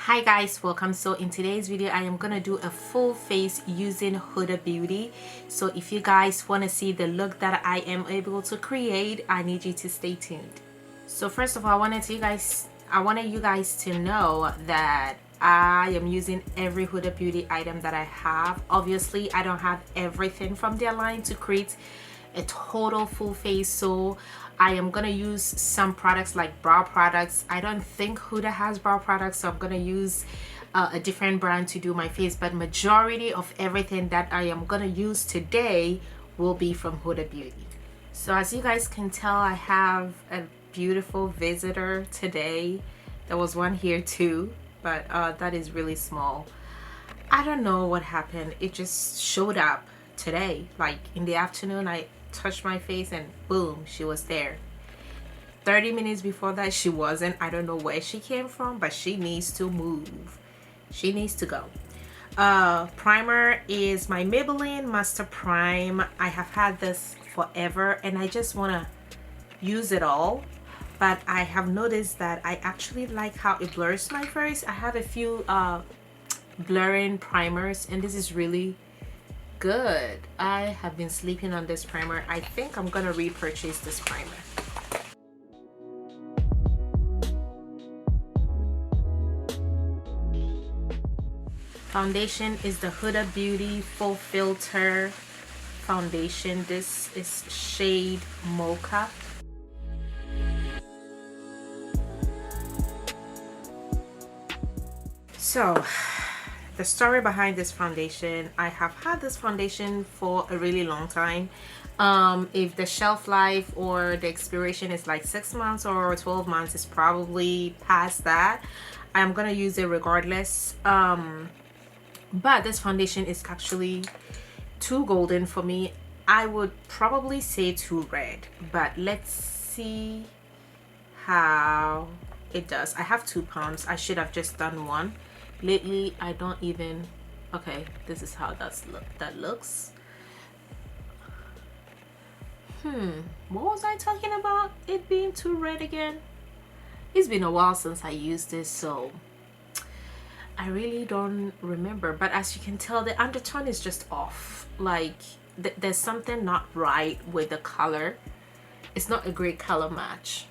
Hi guys, welcome. So in today's video I am gonna do a full face using Huda Beauty. So if you guys want to see the look that I am able to create, I need you to stay tuned. So first of all, I wanted you guys to know that I am using every Huda Beauty item that I have. Obviously I don't have everything from their line to create a total full face, so I am gonna use some products like brow products. I don't think Huda has brow products, so I'm gonna use a different brand to do my face, but majority of everything that I am gonna use today will be from Huda Beauty. So as you guys can tell, I have a beautiful visitor today. There was one here too, but that is really small. I don't know what happened. It just showed up today, like in the afternoon. I touched my face and boom, she was there. 30 minutes before that she wasn't. I don't know where she came from, but she needs to move. She needs to go. Primer is my Maybelline Master Prime. I have had this forever and I just want to use it all, but I have noticed that I actually like how it blurs my face. I have a few blurring primers and this is really good. I have been sleeping on this primer. I think I'm gonna repurchase this primer. Foundation is the Huda Beauty Full Filter foundation. This is shade Mocha. So the story behind this foundation, I have had this foundation for a really long time. If the shelf life or the expiration is like 6 months or 12 months, it's probably past that. I'm gonna use it regardless. But this foundation is actually too golden for me. I would probably say too red, but let's see how it does. I have 2 pumps. I should have just done one. Lately I don't even, okay, this is how that looks. What was I talking about it being too red again? It's been a while since I used this, so I really don't remember, but as you can tell, the undertone is just off. Like there's something not right with the color. It's not a great color match,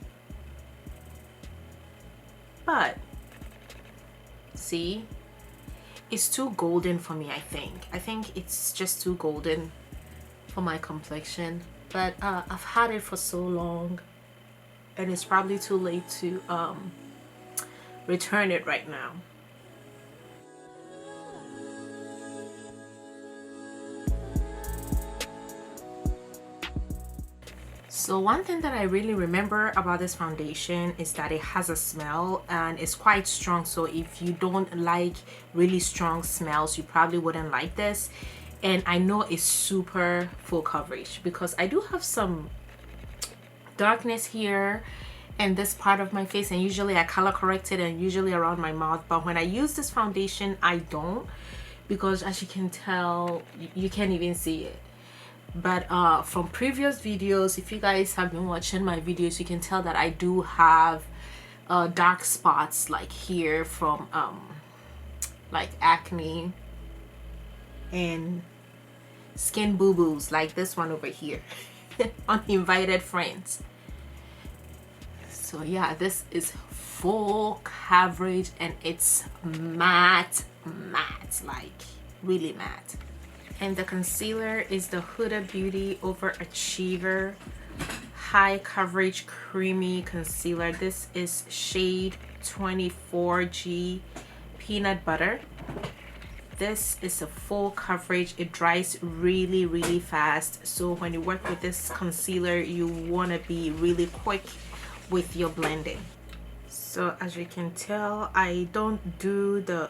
but see, it's too golden for me. I think it's just too golden for my complexion, but I've had it for so long and it's probably too late to return it right now. So one thing that I really remember about this foundation is that it has a smell and it's quite strong. So if you don't like really strong smells, you probably wouldn't like this. And I know it's super full coverage because I do have some darkness here and this part of my face, and usually I color correct it and usually around my mouth, but when I use this foundation I don't, because as you can tell, you can't even see it. But from previous videos, if you guys have been watching my videos, you can tell that I do have dark spots like here from like acne and skin boo-boos like this one over here. Uninvited friends. So yeah, this is full coverage and it's matte, like really matte. And the concealer is the Huda Beauty Overachiever High Coverage Creamy Concealer. This is shade 24G Peanut Butter. This is a full coverage. It dries really fast, so when you work with this concealer you want to be really quick with your blending. So as you can tell, I don't do the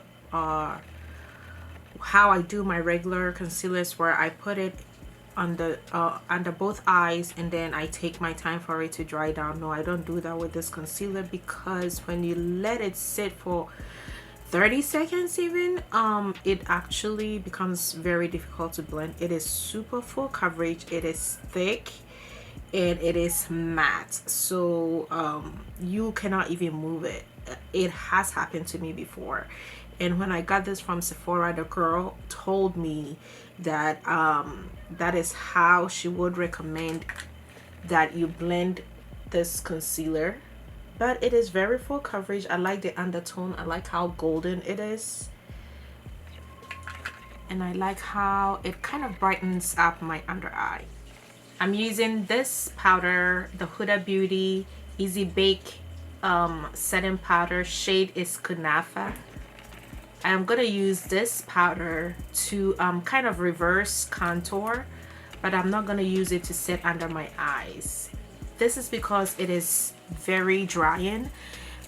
how I do my regular concealers where I put it on the under both eyes and then I take my time for it to dry down. No, I don't do that with this concealer, because when you let it sit for 30 seconds even, it actually becomes very difficult to blend. It is super full coverage, it is thick, and it is matte, so you cannot even move it. it has happened to me before. And when I got this from Sephora, the girl told me that that is how she would recommend that you blend this concealer. But it is very full coverage. I like the undertone. I like how golden it is. And I like how it kind of brightens up my under eye. I'm using this powder, the Huda Beauty Easy Bake setting powder. Shade is Kunafa. I'm gonna use this powder to kind of reverse contour, but I'm not gonna use it to set under my eyes. This is because it is very drying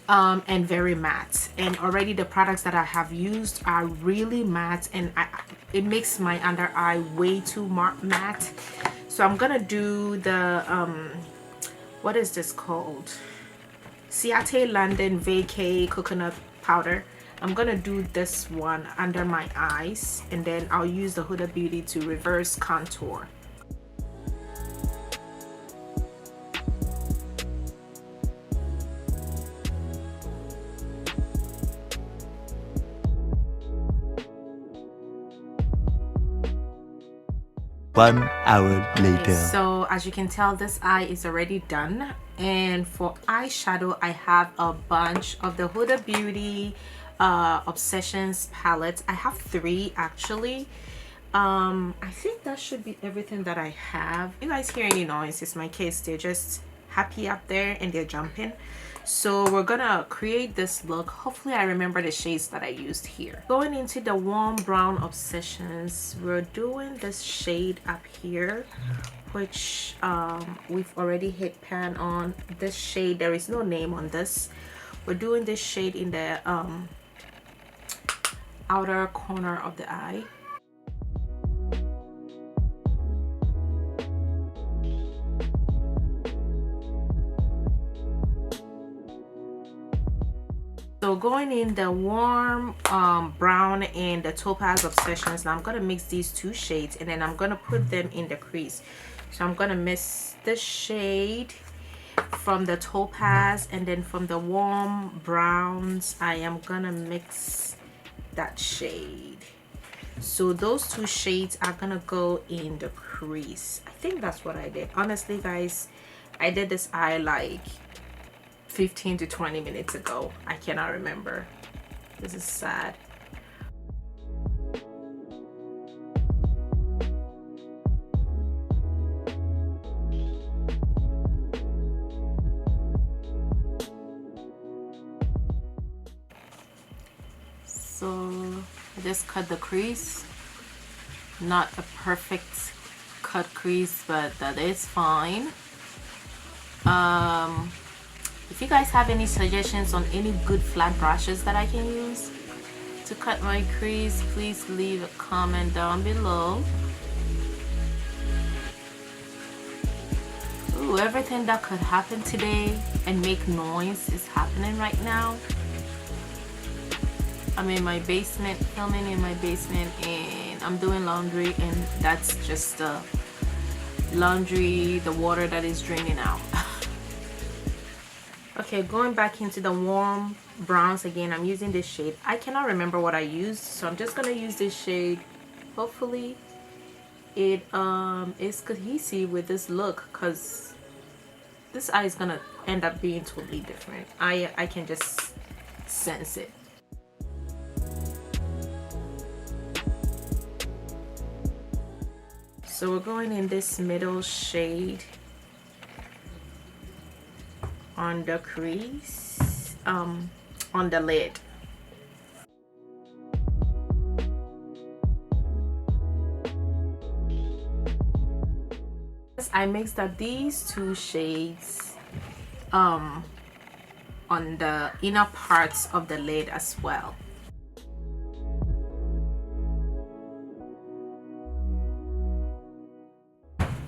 and very matte, and already the products that I have used are really matte, and it makes my under eye way too matte. So I'm gonna do the what is this called, Ciate London Vacay coconut powder. I'm gonna do this one under my eyes, and then I'll use the Huda Beauty to reverse contour. One hour later. Okay, so as you can tell, this eye is already done. And for eyeshadow, I have a bunch of the Huda Beauty Obsessions palettes. I have 3 actually. I think that should be everything that I have. If you guys hear any noise, it's my kids. They're just happy up there and they're jumping. So we're gonna create this look. Hopefully I remember the shades that I used here. Going into the warm brown Obsessions, we're doing this shade up here, which we've already hit pan on. This shade, there is no name on this. We're doing this shade in the outer corner of the eye. So going in the warm brown and the topaz Obsessions, now I'm going to mix these 2 shades, and then I'm going to put them in the crease. So I'm going to mix this shade from the topaz, and then from the warm browns I am going to mix that shade. So those 2 shades are going to go in the crease. I think that's what I did. Honestly guys, I did this eye like 15 to 20 minutes ago. I cannot remember. This is sad. So I just cut the crease. Not a perfect cut crease, but that is fine. If you guys have any suggestions on any good flat brushes that I can use to cut my crease, please leave a comment down below. Ooh, everything that could happen today and make noise is happening right now. I'm in my basement, filming in my basement, and I'm doing laundry, and that's just the laundry, the water that is draining out. Okay, going back into the warm browns again, I'm using this shade. I cannot remember what I used, so I'm just gonna use this shade. Hopefully it is cohesive with this look, because this eye is gonna end up being totally different. I can just sense it. So we're going in this middle shade on the crease, on the lid. I mixed up these 2 shades on the inner parts of the lid as well.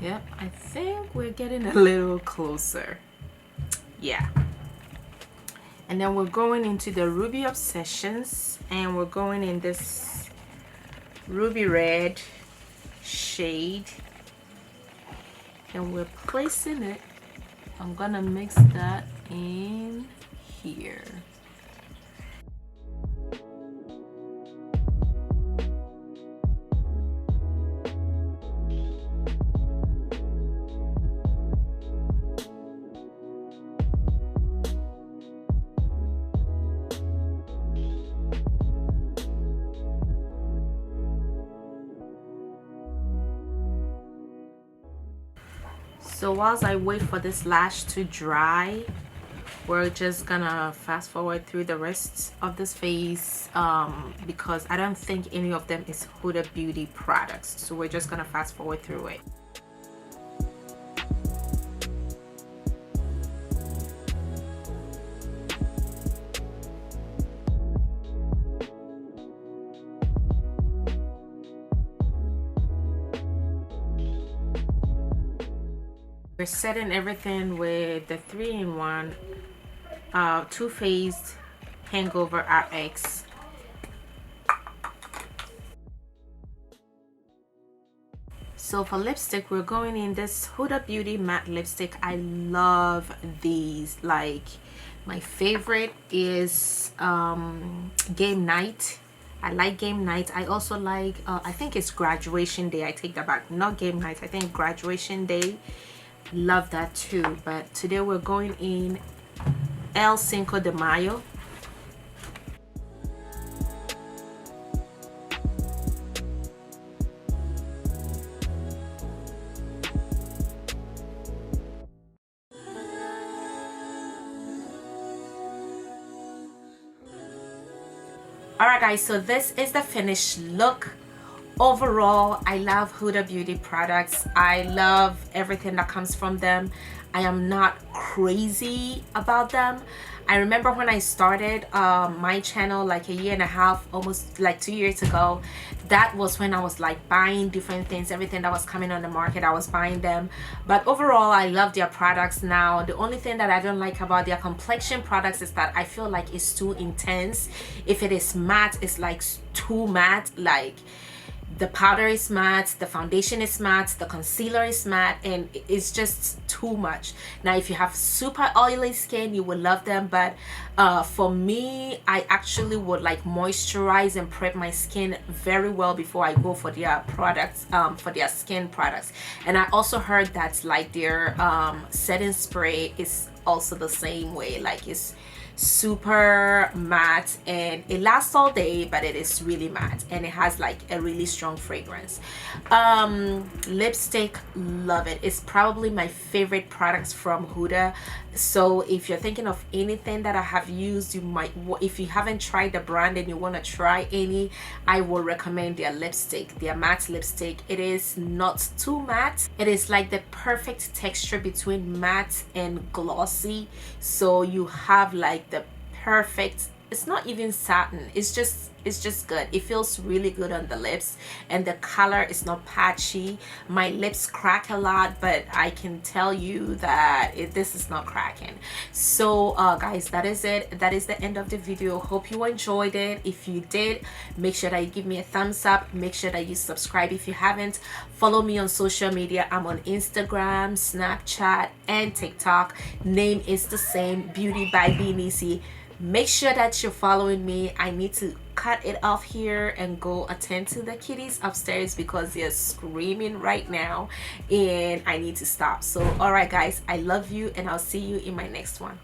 Yep, I think we're getting a little closer. Yeah. And then we're going into the Ruby Obsessions, and we're going in this ruby red shade, and we're placing it. I'm gonna mix that in here. So whilst I wait for this lash to dry, we're just gonna fast forward through the rest of this face because I don't think any of them is Huda Beauty products, so we're just gonna fast forward through it. We're setting everything with the 3-in-1 Too Faced Hangover RX. So for lipstick, we're going in this Huda Beauty matte lipstick. I love these. Like, my favorite is Game Night. I like Game Night. I also like I think it's Graduation Day. I take that back. Not Game Night. I think Graduation Day. Love that too. But today we're going in El Cinco de Mayo. Alright guys, so this is the finished look. Overall, I love Huda Beauty products. I love everything that comes from them. I am not crazy about them. I remember when I started my channel like a year and a half, almost like 2 years ago. That was when I was like buying different things. Everything that was coming on the market, I was buying them. But overall, I love their products now. The only thing that I don't like about their complexion products is that I feel like it's too intense. If it is matte, it's like too matte. Like, the powder is matte, the foundation is matte, the concealer is matte, and it's just too much. Now if you have super oily skin, you will love them, but for me, I actually would like moisturize and prep my skin very well before I go for their products, for their skin products. And I also heard that like their setting spray is also the same way. Like, it's super matte and it lasts all day, but it is really matte and it has like a really strong fragrance. Lipstick, love it. It's probably my favorite products from Huda. So if you're thinking of anything that I have used, you might, if you haven't tried the brand and you want to try any, I will recommend their lipstick, their matte lipstick. It is not too matte. It is like the perfect texture between matte and glossy, so you have like the perfect, it's not even satin, it's just good. It feels really good on the lips, and the color is not patchy. My lips crack a lot, but I can tell you that this is not cracking. So guys, that is it. That is the end of the video. Hope you enjoyed it. If you did, make sure that you give me a thumbs up. Make sure that you subscribe if you haven't. Follow me on social media. I'm on Instagram, Snapchat, and TikTok. Name is the same, Beautybybniecy. Make sure that you're following me. I need to cut it off here and go attend to the kitties upstairs because they're screaming right now and I need to stop. So alright guys, I love you and I'll see you in my next one.